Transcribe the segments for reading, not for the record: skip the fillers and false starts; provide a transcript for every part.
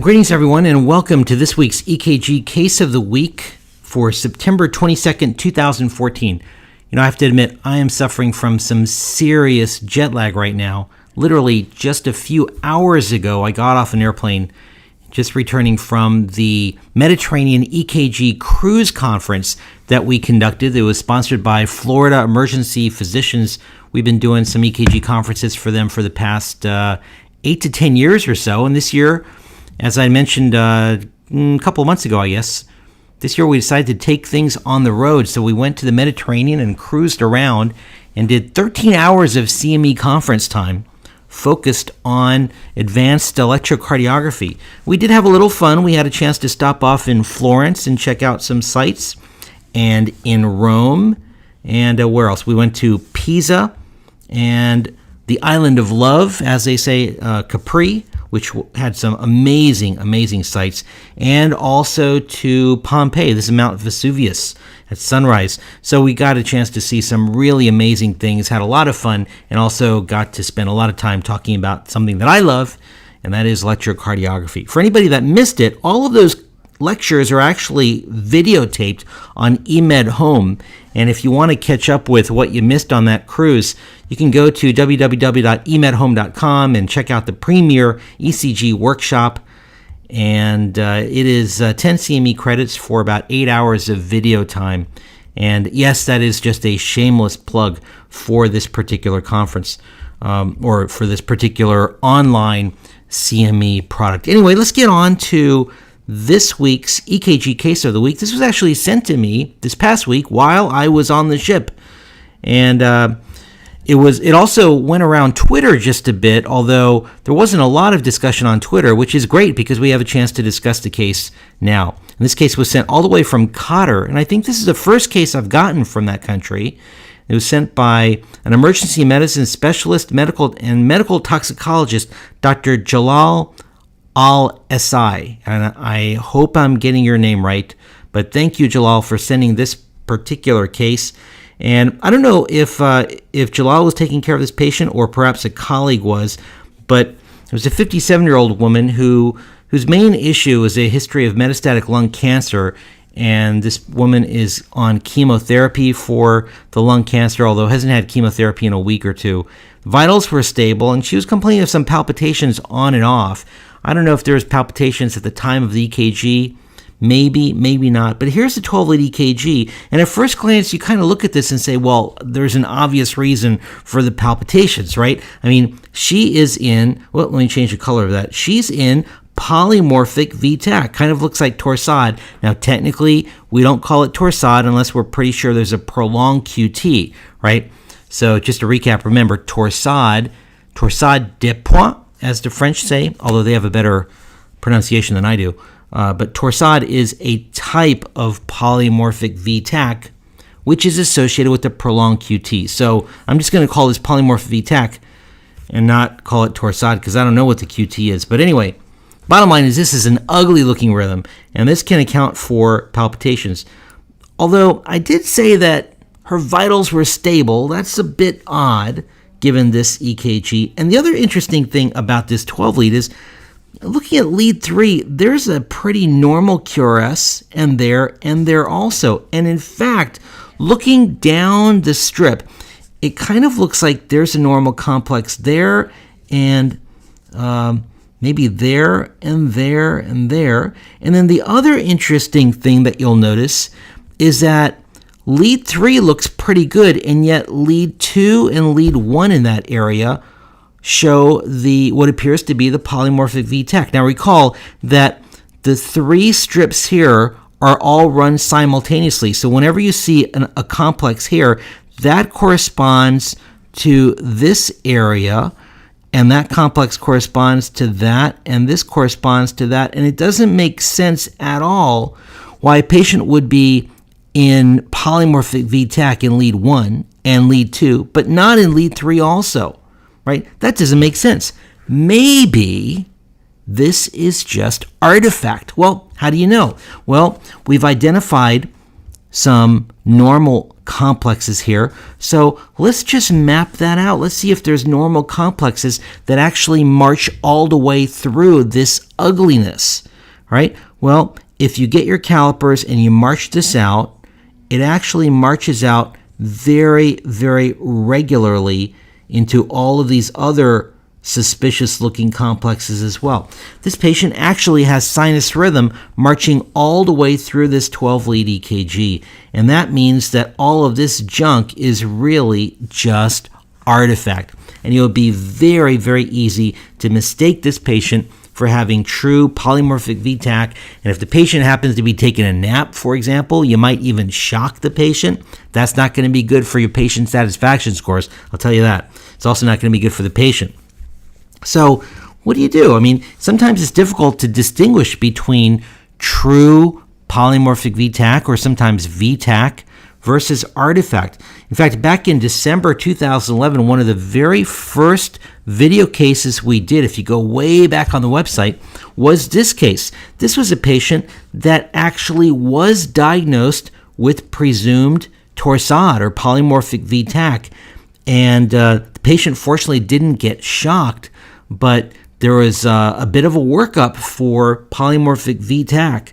Greetings, everyone, and welcome to this week's EKG Case of the Week for September 22nd, 2014. I have to admit, I am suffering from some serious jet lag right now. Literally, just a few hours ago, I got off an airplane, just returning from the Mediterranean EKG Cruise Conference that we conducted. It was sponsored by Florida Emergency Physicians. We've been doing some EKG conferences for them for the past 8 to 10 years or so, and this year, as I mentioned a couple of months ago, I guess, this year we decided to take things on the road. So we went to the Mediterranean and cruised around and did 13 hours of CME conference time focused on advanced electrocardiography. We did have a little fun. We had a chance to stop off in Florence and check out some sites, and in Rome, and where else? We went to Pisa and the Island of Love, as they say, Capri, which had some amazing sights, and also to Pompeii. This is Mount Vesuvius at sunrise. So we got a chance to see some really amazing things, had a lot of fun, and also got to spend a lot of time talking about something that I love, and that is electrocardiography. For anybody that missed it, all of those lectures are actually videotaped on eMed Home, and if you want to catch up with what you missed on that cruise, you can go to www.emedhome.com and check out the premier ECG workshop, and it is 10 CME credits for about 8 hours of video time. And yes, that is just a shameless plug for this particular conference, or for this particular online CME product. Anyway, let's get on to this week's EKG Case of the Week. This was actually sent to me this past week while I was on the ship, and it also went around Twitter just a bit, although there wasn't a lot of discussion on Twitter, which is great because we have a chance to discuss the case now. And this case was sent all the way from Qatar, and I think this is the first case I've gotten from that country. It was sent by an emergency medicine specialist, medical toxicologist, Dr. Jalal Al-Esai, and I hope I'm getting your name right, but thank you, Jalal, for sending this particular case. And I don't know if Jalal was taking care of this patient or perhaps a colleague was, but it was a 57-year-old woman whose main issue is a history of metastatic lung cancer, and this woman is on chemotherapy for the lung cancer, although hasn't had chemotherapy in a week or two. Vitals were stable, and she was complaining of some palpitations on and off. I don't know if there was palpitations at the time of the EKG. Maybe not. But here's the 12-lead EKG. And at first glance, you kind of look at this and say, well, there's an obvious reason for the palpitations, right? I mean, she is in, well, let me change the color of that. She's in polymorphic VTAC. Kind of looks like torsade. Now, technically, we don't call it torsade unless we're pretty sure there's a prolonged QT, right? So just to recap, remember, torsade de pointe, as the French say, although they have a better pronunciation than I do. But torsade is a type of polymorphic VTAC, which is associated with the prolonged QT. So I'm just going to call this polymorphic VTAC and not call it torsade because I don't know what the QT is. But anyway, bottom line is this is an ugly-looking rhythm, and this can account for palpitations. Although I did say that her vitals were stable. That's a bit odd, given this EKG. And the other interesting thing about this 12-lead is, looking at lead 3, there's a pretty normal QRS and there also. And in fact, looking down the strip, it kind of looks like there's a normal complex there and maybe there and there and there. And then the other interesting thing that you'll notice is that lead 3 looks pretty good, and yet lead 2 and lead 1 in that area show what appears to be the polymorphic VTAC. Now recall that the 3 strips here are all run simultaneously. So whenever you see a complex here, that corresponds to this area, and that complex corresponds to that, and this corresponds to that. And it doesn't make sense at all why a patient would be in polymorphic VTAC in lead 1 and lead 2, but not in lead 3 also, right? That doesn't make sense. Maybe this is just artifact. Well, how do you know? Well, we've identified some normal complexes here. So let's just map that out. Let's see if there's normal complexes that actually march all the way through this ugliness, right? Well, if you get your calipers and you march this out, it actually marches out very, very regularly into all of these other suspicious looking complexes as well. This patient actually has sinus rhythm marching all the way through this 12-lead EKG, and that means that all of this junk is really just artifact. And it would be very, very easy to mistake this patient for having true polymorphic VTAC. And if the patient happens to be taking a nap, for example, you might even shock the patient. That's not going to be good for your patient satisfaction scores, I'll tell you that. It's also not going to be good for the patient. So what do? I mean, sometimes it's difficult to distinguish between true polymorphic VTAC or sometimes VTAC versus artifact. In fact, back in December 2011, one of the very first video cases we did, if you go way back on the website, was this case. This was a patient that actually was diagnosed with presumed torsade or polymorphic VTAC. And the patient fortunately didn't get shocked, but there was a bit of a workup for polymorphic VTAC.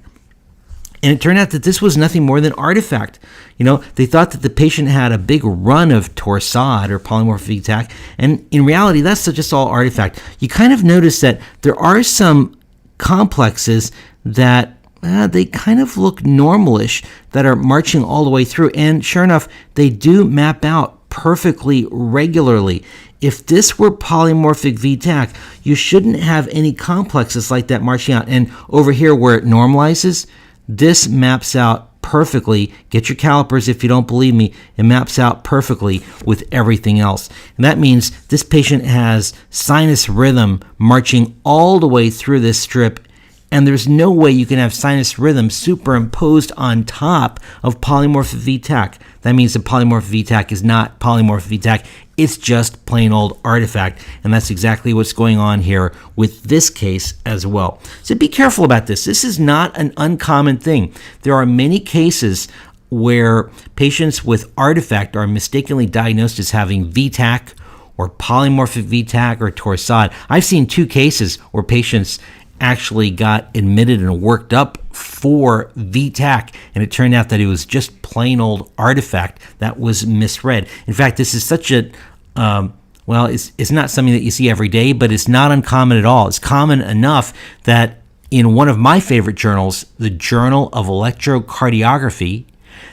And it turned out that this was nothing more than artifact. You know, they thought that the patient had a big run of torsade or polymorphic VTAC, and in reality, that's just all artifact. You kind of notice that there are some complexes that they kind of look normalish that are marching all the way through, and sure enough, they do map out perfectly regularly. If this were polymorphic VTAC, you shouldn't have any complexes like that marching out. And over here where it normalizes, this maps out perfectly. Get your calipers if you don't believe me. It maps out perfectly with everything else. And that means this patient has sinus rhythm marching all the way through this strip, and there's no way you can have sinus rhythm superimposed on top of polymorphic VTAC. That means the polymorphic VTAC is not polymorphic VTAC. It's just plain old artifact, and that's exactly what's going on here with this case as well. So be careful about this. This is not an uncommon thing. There are many cases where patients with artifact are mistakenly diagnosed as having VTAC or polymorphic VTAC or torsade. I've seen 2 cases where patients actually got admitted and worked up for VTAC, and it turned out that it was just plain old artifact that was misread. In fact, this is such a it's not something that you see every day, but it's not uncommon at all. It's common enough that in one of my favorite journals, the Journal of Electrocardiography,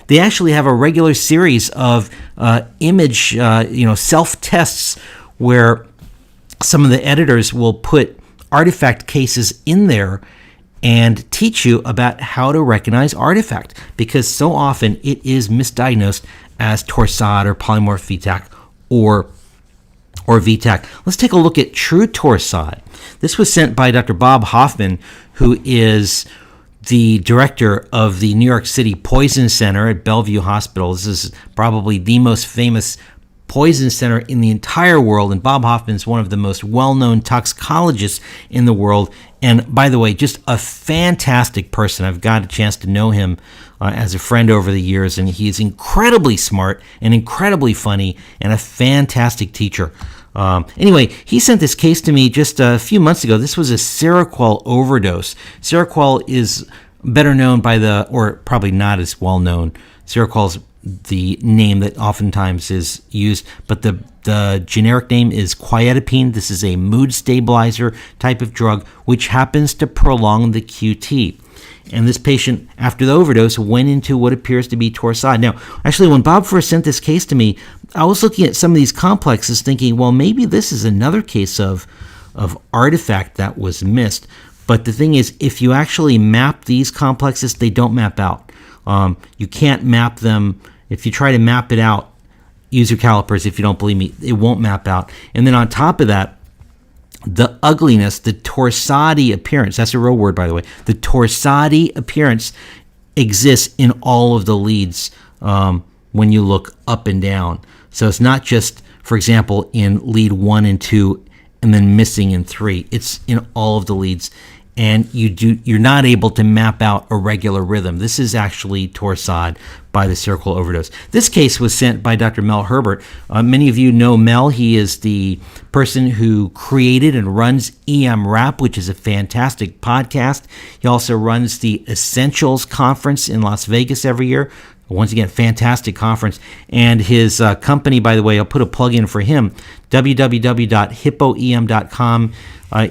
they actually have a regular series of image self-tests where some of the editors will put artifact cases in there and teach you about how to recognize artifact, because so often it is misdiagnosed as torsade or polymorphic VTAC or VTAC. Let's take a look at true torsade. This was sent by Dr. Bob Hoffman, who is the director of the New York City Poison Center at Bellevue Hospital. This is probably the most famous poison center in the entire world, and Bob Hoffman is one of the most well-known toxicologists in the world. And by the way, just a fantastic person. I've got a chance to know him as a friend over the years, and he is incredibly smart and incredibly funny and a fantastic teacher. Anyway, he sent this case to me just a few months ago. This was a Seroquel overdose. Seroquel is better known or probably not as well known. Seroquel is the name that oftentimes is used, but the generic name is quietapine. This is a mood stabilizer type of drug which happens to prolong the QT. And this patient, after the overdose, went into what appears to be torsade. Now, actually, when Bob first sent this case to me, I was looking at some of these complexes thinking, well, maybe this is another case of artifact that was missed. But the thing is, if you actually map these complexes, they don't map out. You can't map them. If you try to map it out, use your calipers. If you don't believe me, it won't map out. And then on top of that, the ugliness, the torsade appearance, that's a real word, by the way, the torsade appearance exists in all of the leads when you look up and down. So it's not just, for example, in lead 1 and 2 and then missing in 3. It's in all of the leads. and you're not able to map out a regular rhythm. This is actually torsade by the Seroquel overdose. This case was sent by Dr. Mel Herbert. Many of you know Mel. He is the person who created and runs EM Rap, which is a fantastic podcast. He also runs the Essentials Conference in Las Vegas every year. Once again, fantastic conference. And his company, by the way, I'll put a plug in for him, www.hippoem.com.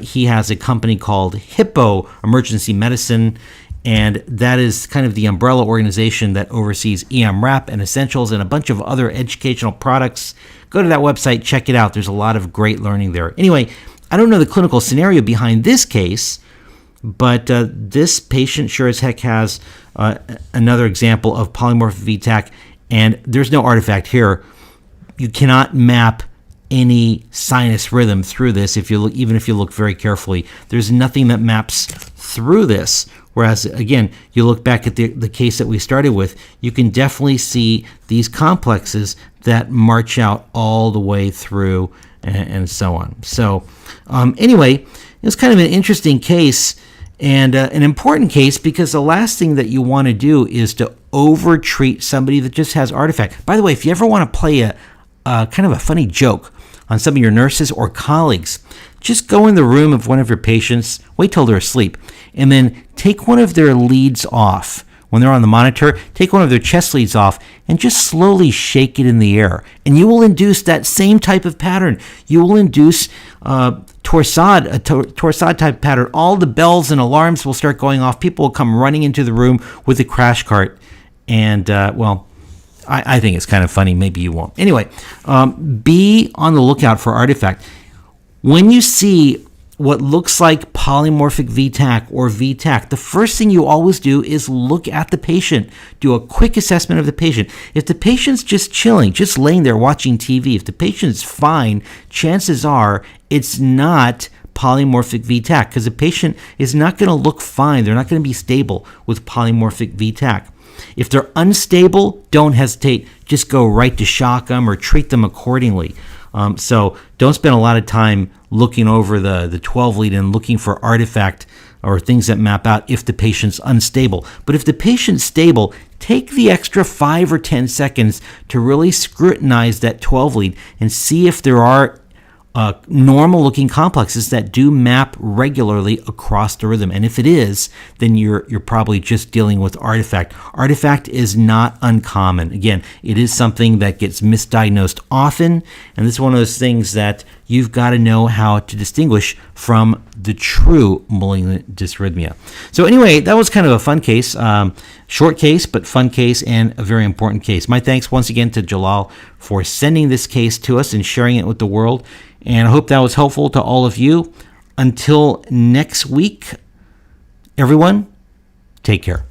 He has a company called Hippo Emergency Medicine, and that is kind of the umbrella organization that oversees EM Rap and Essentials and a bunch of other educational products. Go to that website, check it out. There's a lot of great learning there. Anyway, I don't know the clinical scenario behind this case, but this patient sure as heck has another example of polymorphic VTAC, and there's no artifact here. You cannot map any sinus rhythm through this even if you look very carefully. There's nothing that maps through this. Whereas, again, you look back at the case that we started with, you can definitely see these complexes that march out all the way through and so on. So anyway, it was kind of an interesting case and an important case, because the last thing that you want to do is to over-treat somebody that just has artifact. By the way, if you ever want to play a kind of a funny joke on some of your nurses or colleagues, just go in the room of one of your patients, wait till they're asleep, and then take one of their leads off. When they're on the monitor, take one of their chest leads off and just slowly shake it in the air. And you will induce that same type of pattern. You will induce torsade type pattern. All the bells and alarms will start going off. People will come running into the room with a crash cart. And, I think it's kind of funny. Maybe you won't. Anyway, be on the lookout for artifact. When you see what looks like polymorphic VTAC or VTAC, the first thing you always do is look at the patient. Do a quick assessment of the patient. If the patient's just chilling, just laying there watching TV, if the patient's fine, chances are it's not polymorphic VTAC, because the patient is not going to look fine. They're not going to be stable with polymorphic VTAC. If they're unstable, don't hesitate. Just go right to shock them or treat them accordingly. So don't spend a lot of time looking over the 12 lead and looking for artifact or things that map out if the patient's unstable. But if the patient's stable, take the extra 5 or 10 seconds to really scrutinize that 12 lead and see if there are normal looking complexes that do map regularly across the rhythm. And if it is, then you're probably just dealing with artifact. Artifact is not uncommon. Again, it is something that gets misdiagnosed often, and this is one of those things that you've got to know how to distinguish from the true malignant dysrhythmia. So anyway, that was kind of a fun case. Short case, but fun case, and a very important case. My thanks once again to Jalal for sending this case to us and sharing it with the world. And I hope that was helpful to all of you. Until next week, everyone, take care.